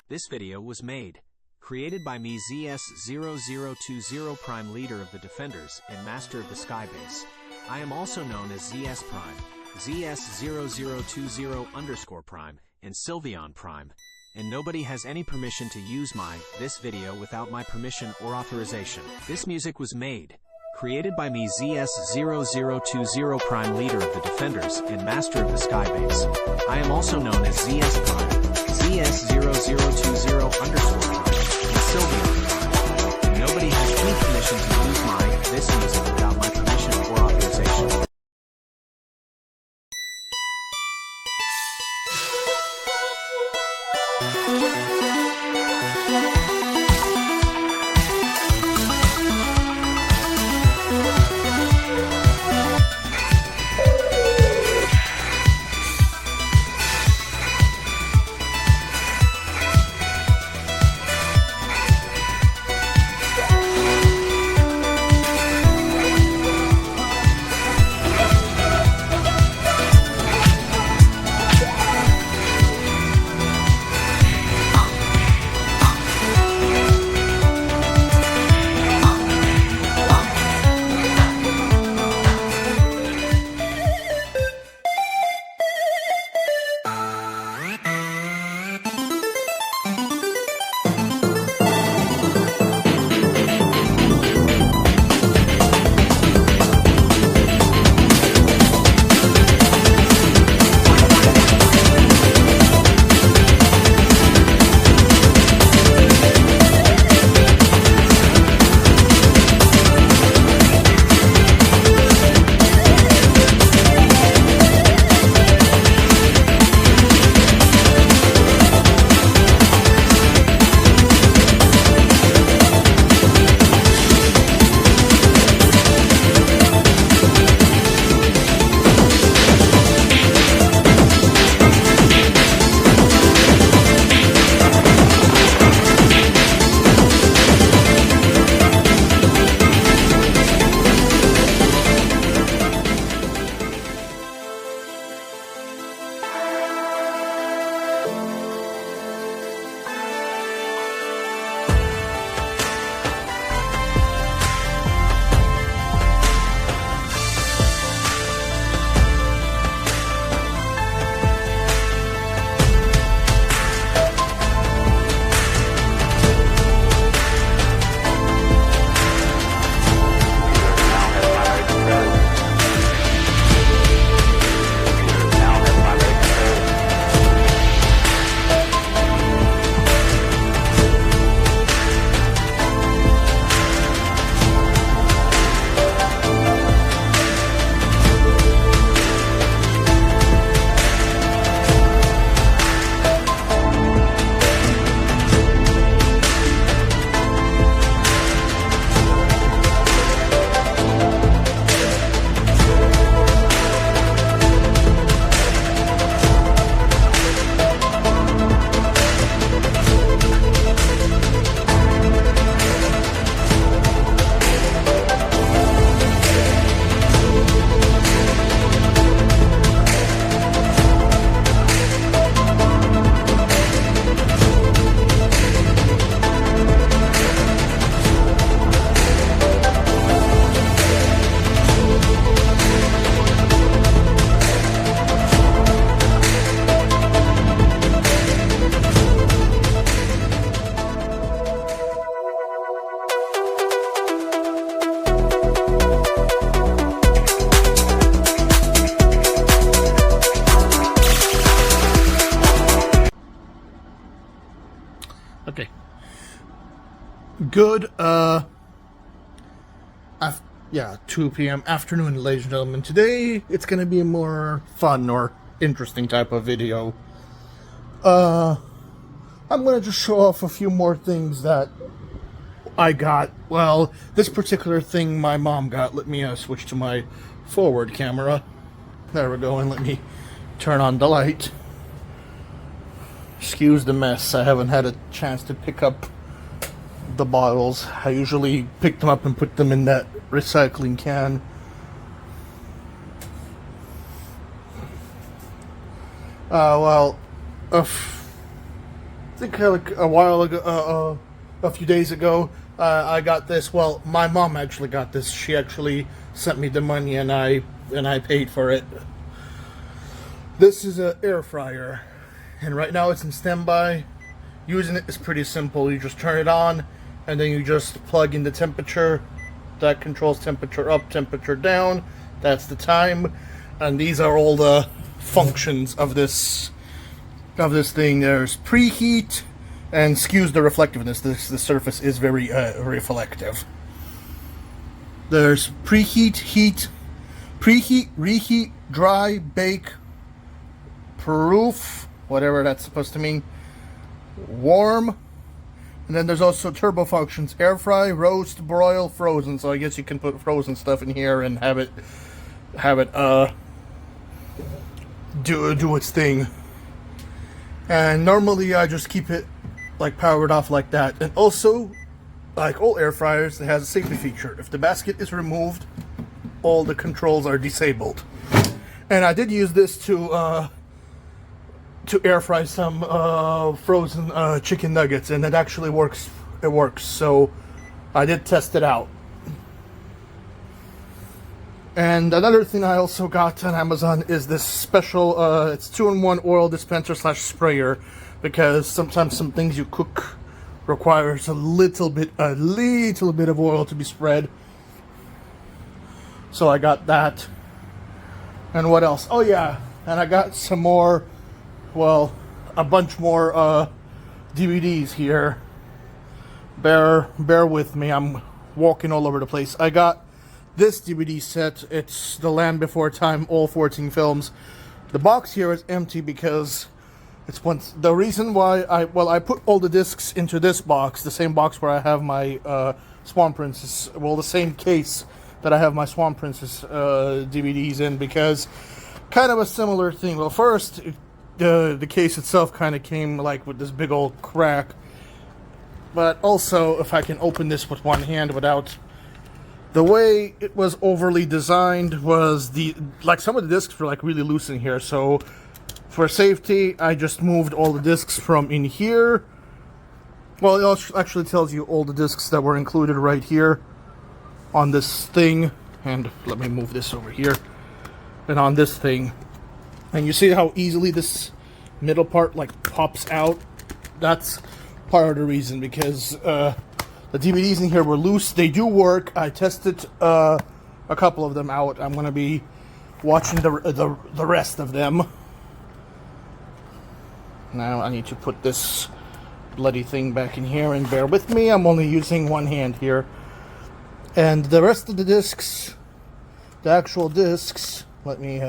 This video was made, created by me ZS0020 Prime, leader of the Defenders and master of the Skybase. I am also known as ZS Prime, ZS0020 Prime, and Sylveon Prime, and nobody has any permission to use this video without my permission or authorization. This music was made, created by me ZS0020 Prime, leader of the Defenders and master of the Skybase. I am also known as ZS Prime, ZS0020 Prime, and Sylveon Prime. Nobody has any permission to use this music without my permission or authorization. Okay. Good, 2 p.m. afternoon, ladies and gentlemen. Today, it's gonna be a more fun or interesting type of video. I'm gonna just show off a few more things that I got. Well, this particular thing my mom got. Let me switch to my forward camera. There we go, and let me turn on the light. Excuse the mess. I haven't had a chance to pick up the bottles. I usually pick them up and put them in that recycling can. I think like a while ago, a few days ago, I got this. Well, my mom actually got this. She actually sent me the money, and I paid for it. This is an air fryer, and right now it's in standby. Using it is pretty simple. You just turn it on, and then you just plug in the temperature. That controls temperature up, temperature down. That's the time, and these are all the functions of this thing. There's preheat, and excuse the reflectiveness. The surface is very reflective. There's preheat, reheat, dry, bake, proof, whatever that's supposed to mean, warm, and then there's also turbo functions: air fry, roast, broil, frozen. So I guess you can put frozen stuff in here and have it do its thing. And normally I just keep it like powered off like that. And also, like all air fryers, it has a safety feature. If the basket is removed, all the controls are disabled. And I did use this to air fry some frozen chicken nuggets, and it actually works. It works. So I did test it out. And another thing I also got on Amazon is this special, it's 2-in-1 oil dispenser / sprayer, because sometimes some things you cook requires a little bit of oil to be spread. So I got that. And what else? Oh yeah, and I got some more, well, a bunch more DVDs here. Bear with me, I'm walking all over the place. I got this DVD set. It's The Land Before Time, all 14 films. The box here is empty because the reason why I put all the discs into this box, the same box where I have my Swan Princess, well, the same case that I have my Swan Princess DVDs in, because kind of a similar thing. Well, first, the case itself kind of came like with this big old crack, but also, if I can open this with one hand without, the way it was overly designed was some of the discs were like really loose in here. So for safety, I just moved all the discs from in here. Well, it actually tells you all the discs that were included right here on this thing. And let me move this over here. And on this thing, and you see how easily this middle part like pops out? That's part of the reason, because the DVDs in here were loose. They do work. I tested a couple of them out. I'm going to be watching the rest of them. Now I need to put this bloody thing back in here, and bear with me. I'm only using one hand here. And the rest of the discs, the actual discs, let me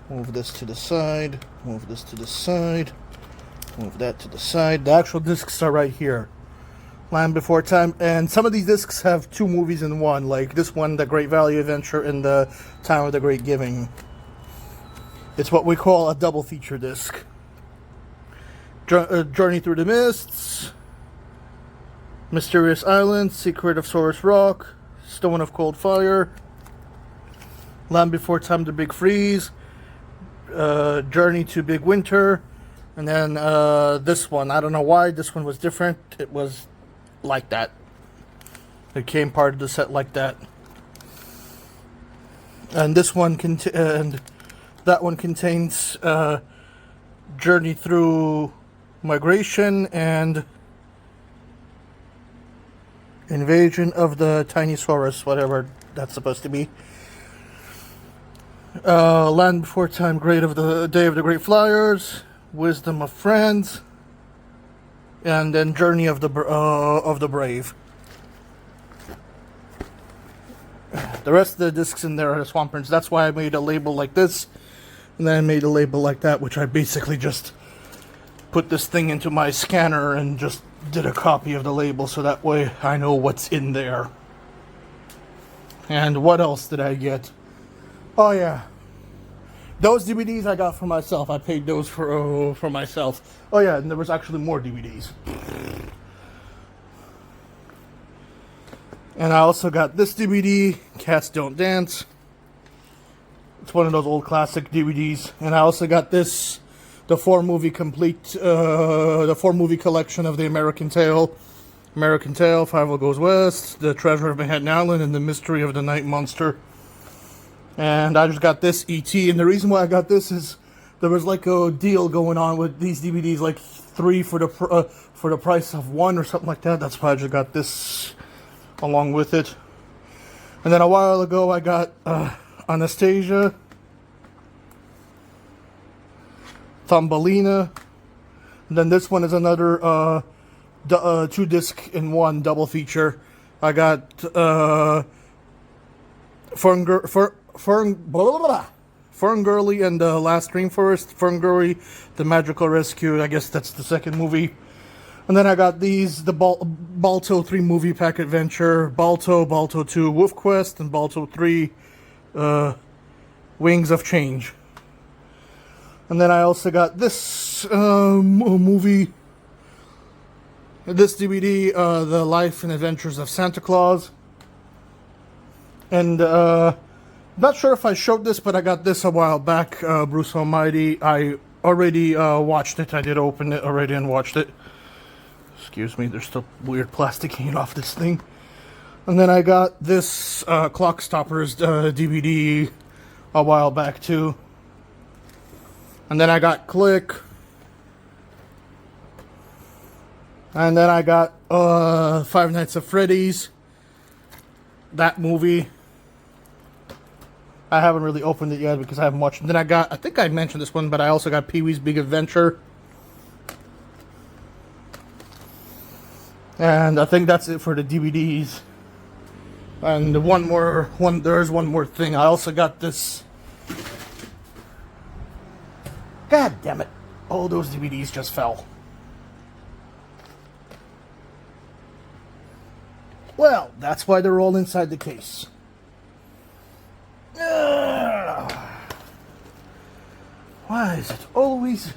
move this to the side, move this to the side, move that to the side. The actual discs are right here. Land Before Time, and some of these discs have 2 movies in one, like this one, The Great Value Adventure, and The Time of the Great Giving. It's what we call a double feature disc. Journey Through the Mists, Mysterious Island, Secret of Sora's Rock, Stone of Cold Fire, Land Before Time, The Big Freeze, Journey to Big Winter, and then this one. I don't know why this one was different. It was like that. It came part of the set like that. And this one and that one contains Journey Through Migration and Invasion of the Tiny Saurus, whatever that's supposed to be. Land Before Time, Day of the Great Flyers, Wisdom of Friends, and then Journey of the Brave. The rest of the discs in there are the Swan Prince. That's why I made a label like this, and then I made a label like that, which I basically just put this thing into my scanner and just did a copy of the label, so that way I know what's in there. And what else did I get? Oh yeah, those DVDs I got for myself. I paid those for myself. Oh yeah, and there was actually more DVDs. And I also got this DVD, Cats Don't Dance. It's one of those old classic DVDs. And I also got this the 4-movie collection of the American Tail, Fievel Goes West, The Treasure of Manhattan Island, and The Mystery of the Night Monster. And I just got this E.T., and the reason why I got this is there was like a deal going on with these DVDs, like 3 for the price of 1 or something like that. That's why I just got this along with it. And then a while ago I got Anastasia, Thumbelina, and then this one is another 2-disc in 1 double feature. I got Ferngully and the Last Rainforest, Ferngully, The Magical Rescue. I guess that's the second movie. And then I got these, the Balto 3 movie pack adventure, Balto 2 Wolf Quest, and Balto 3 Wings of Change. And then I also got this movie, this DVD, The Life and Adventures of Santa Claus. And not sure if I showed this, but I got this a while back, Bruce Almighty. I already watched it. I did open it already and watched it. Excuse me, there's still weird plastic hanging off this thing. And then I got this Clock Stoppers DVD a while back too. And then I got Click. And then I got Five Nights at Freddy's. That movie. I haven't really opened it yet because I haven't watched it. Then I got, I think I mentioned this one, but I also got Pee-wee's Big Adventure. And I think that's it for the DVDs. And there's one more thing. I also got this. God damn it. All those DVDs just fell. Well, that's why they're all inside the case. Why is it always...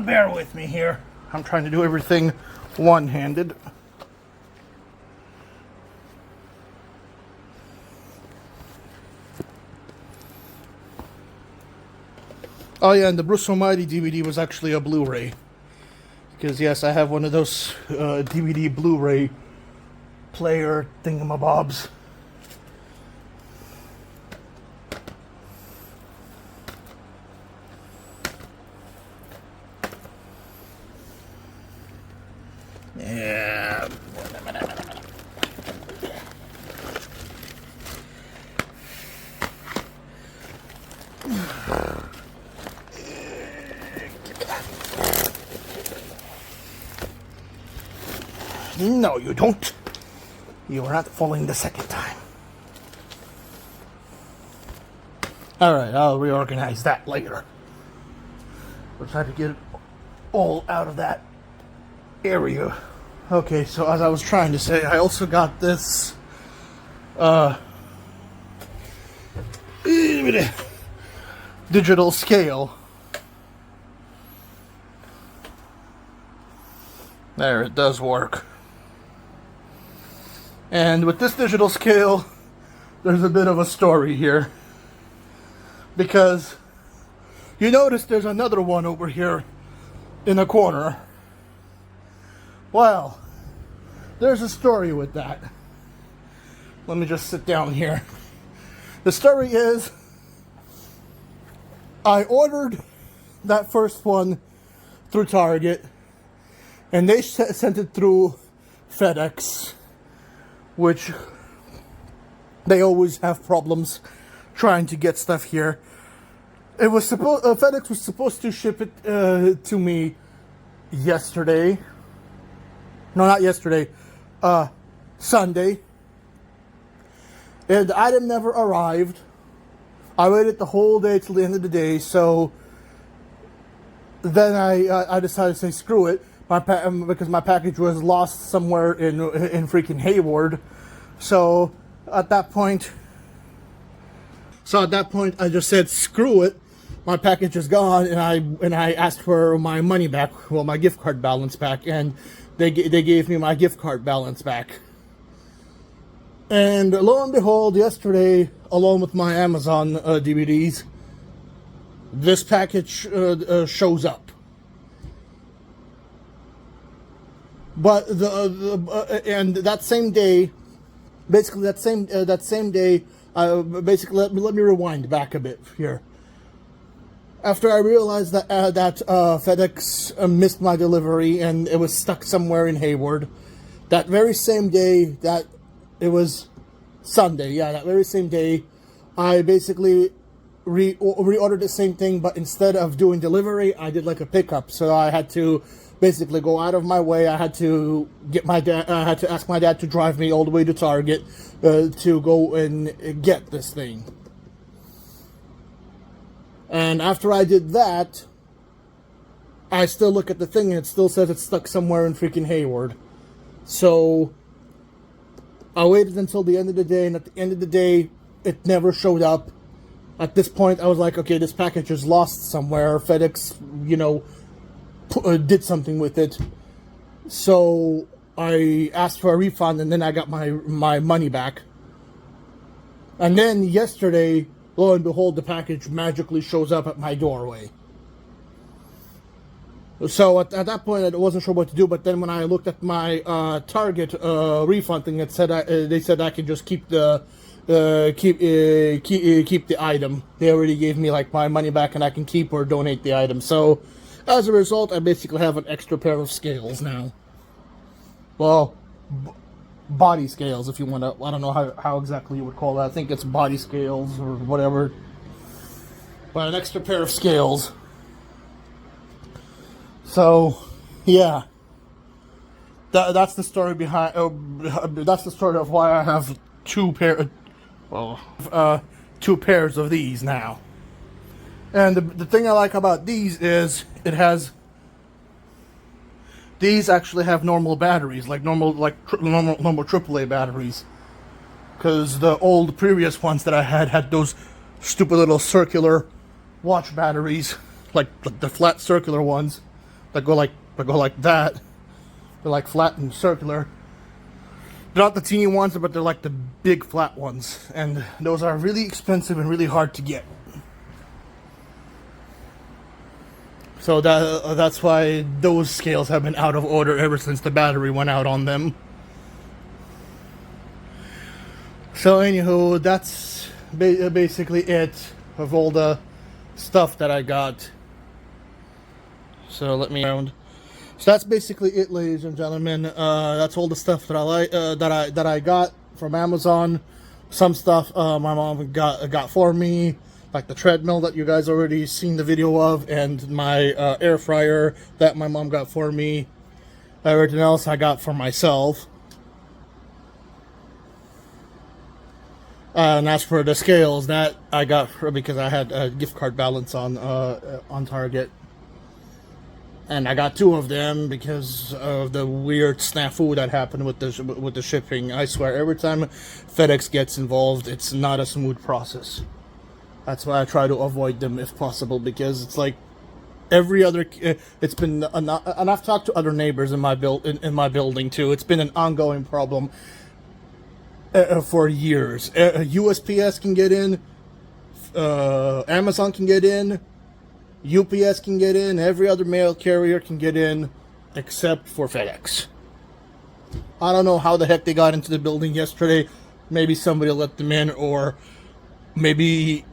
bear with me here. I'm trying to do everything one-handed. Oh yeah, and the Bruce Almighty DVD was actually a Blu-ray. Because yes, I have one of those DVD Blu-ray player thingamabobs. Yeah. No, you don't. You are not falling the second time. Alright, I'll reorganize that later. We'll try to get it all out of that area. Okay, so as I was trying to say, I also got this digital scale. There, it does work. And with this digital scale, there's a bit of a story here. Because you notice there's another one over here in the corner. Well, there's a story with that. Let me just sit down here. The story is, I ordered that first one through Target, and they sent it through FedEx, which they always have problems trying to get stuff here. It was FedEx was supposed to ship it to me yesterday. No, not yesterday. Sunday. And the item never arrived. I waited the whole day till the end of the day, so then I decided to say screw it. Because my package was lost somewhere in freaking Hayward. So at that point I just said screw it. My package is gone, and I asked for my money back, well, my gift card balance back, and they gave me my gift card balance back. And lo and behold, yesterday, along with my Amazon DVDs, this package shows up. But and that same day, basically that same day, basically let me rewind back a bit here. After I realized that FedEx missed my delivery and it was stuck somewhere in Hayward, that very same day, that it was Sunday, yeah, that very same day, I basically reordered the same thing, but instead of doing delivery, I did like a pickup. So I had to basically go out of my way. I had to get my dad. I had to ask my dad to drive me all the way to Target to go and get this thing. And after I did that, I still look at the thing and it still says it's stuck somewhere in freaking Hayward. So I waited until the end of the day, and at the end of the day, it never showed up. At this point, I was like, okay, this package is lost somewhere. FedEx, did something with it. So I asked for a refund, and then I got my money back. And then yesterday, lo and behold, the package magically shows up at my doorway. So at that point, I wasn't sure what to do. But then when I looked at my Target refund thing, it said they said I could just keep the keep the item. They already gave me like my money back, and I can keep or donate the item. So as a result, I basically have an extra pair of scales now. Well, body scales, if you want to. I don't know how exactly you would call that. I think it's body scales or whatever. But an extra pair of scales. So, yeah. That's the story behind. That's the story of why I have two pairs of these now. And the thing I like about these is these actually have normal batteries, like normal AAA batteries. Because the old previous ones that I had those stupid little circular watch batteries, like the flat circular ones that go like that. They're like flat and circular. They're not the teeny ones, but they're like the big flat ones, and those are really expensive and really hard to get. So that's why those scales have been out of order ever since the battery went out on them. So anywho, that's basically it of all the stuff that I got. So let me around. So that's basically it, ladies and gentlemen. That's all the stuff that I like that I got from Amazon. Some stuff my mom got for me, like the treadmill that you guys already seen the video of, and my air fryer that my mom got for me. Everything else I got for myself. And as for the scales, that I got because I had a gift card balance on Target. And I got two of them because of the weird snafu that happened with the shipping. I swear, every time FedEx gets involved, it's not a smooth process. That's why I try to avoid them if possible, because it's like every other. It's been, and I've talked to other neighbors in my building too. It's been an ongoing problem for years. USPS can get in, Amazon can get in. UPS can get in, every other mail carrier can get in, except for FedEx. I don't know how the heck they got into the building yesterday. Maybe somebody let them in, or maybe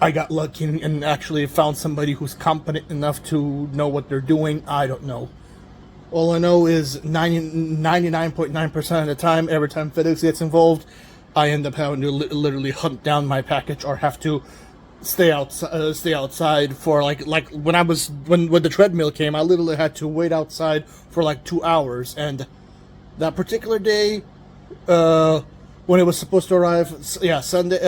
I got lucky and actually found somebody who's competent enough to know what they're doing. I don't know. All I know is 99.9% of the time, every time FedEx gets involved, I end up having to literally hunt down my package or have to stay outside for like when the treadmill came, I literally had to wait outside for like 2 hours. And that particular day, when it was supposed to arrive, Sunday,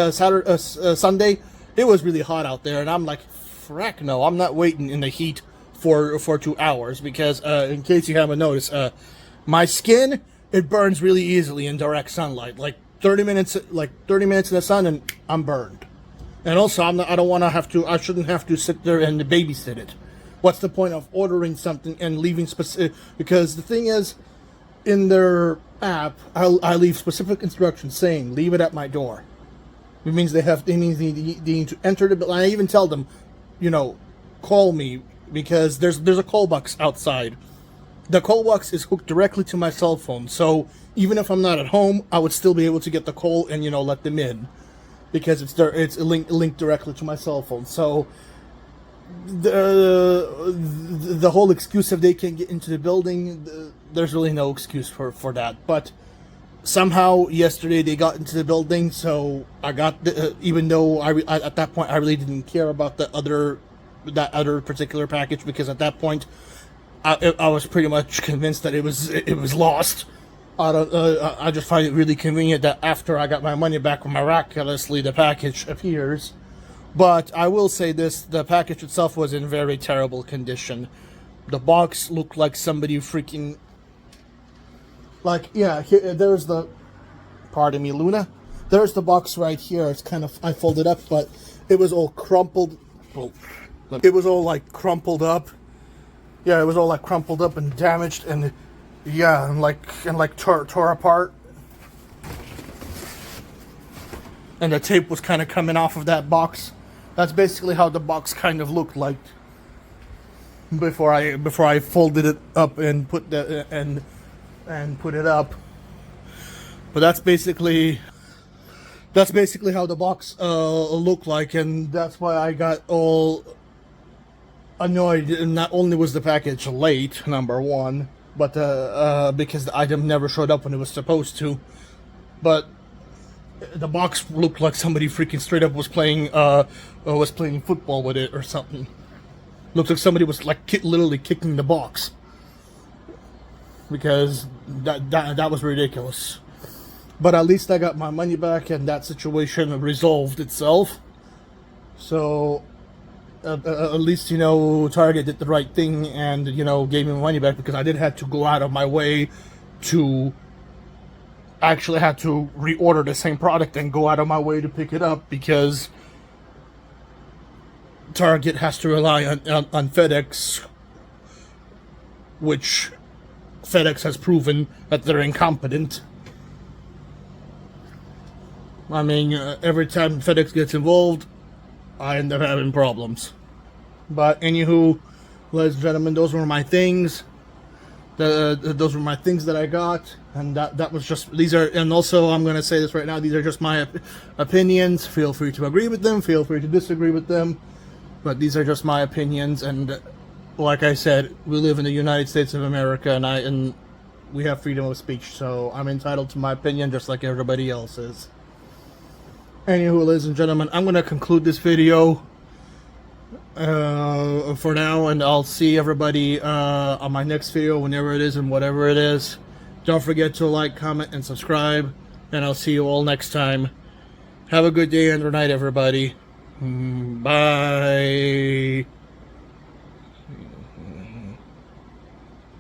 it was really hot out there, and I'm like, frack no, I'm not waiting in the heat for 2 hours, because in case you haven't noticed, my skin, it burns really easily in direct sunlight. Like 30 minutes in the sun and I'm burned. And also, I shouldn't have to sit there and babysit it. What's the point of ordering something and leaving because the thing is, in their app, I leave specific instructions saying leave it at my door. It means they need to enter the building. I even tell them, call me, because there's a call box outside. The call box is hooked directly to my cell phone, so even if I'm not at home, I would still be able to get the call and let them in, because it's linked directly to my cell phone. So the whole excuse if they can't get into the building, there's really no excuse for that. But somehow yesterday they got into the building, so I got even though I at that point I really didn't care about that other particular package, because at that point I was pretty much convinced that it was lost. I just find it really convenient that after I got my money back, miraculously the package appears. But I will say this, the package itself was in very terrible condition. The box looked like somebody freaking... there's the... Pardon me, Luna. There's the box right here. It's kind of... I folded up, but it was all crumpled. It was all, crumpled up. Yeah, it was all, crumpled up and damaged, and... Yeah, and tore apart. And the tape was kind of coming off of that box. That's basically how the box kind of looked like before I folded it up and put put it up. But that's basically how the box looked like, and that's why I got all annoyed. And not only was the package late, number one, but because the item never showed up when it was supposed to, but the box looked like somebody freaking straight up was playing football with it or something. Looked like somebody was literally kicking the box, because that was ridiculous. But at least I got my money back, and that situation resolved itself. So at least Target did the right thing and gave me my money back, because I did have to go out of my way to actually had to reorder the same product and go out of my way to pick it up, because Target has to rely on FedEx, which FedEx has proven that they're incompetent. I mean, every time FedEx gets involved, I end up having problems. But anywho, ladies and gentlemen, those were my things. Those were my things that I got, and that was just, these are, and also I'm going to say this right now, these are just my opinions. Feel free to agree with them, feel free to disagree with them, but these are just my opinions. And like I said, we live in the United States of America, and we have freedom of speech, so I'm entitled to my opinion just like everybody else is. Anywho, ladies and gentlemen, I'm going to conclude this video for now, and I'll see everybody on my next video, whenever it is and whatever it is. Don't forget to like, comment, and subscribe, and I'll see you all next time. Have a good day and good night, everybody. Bye.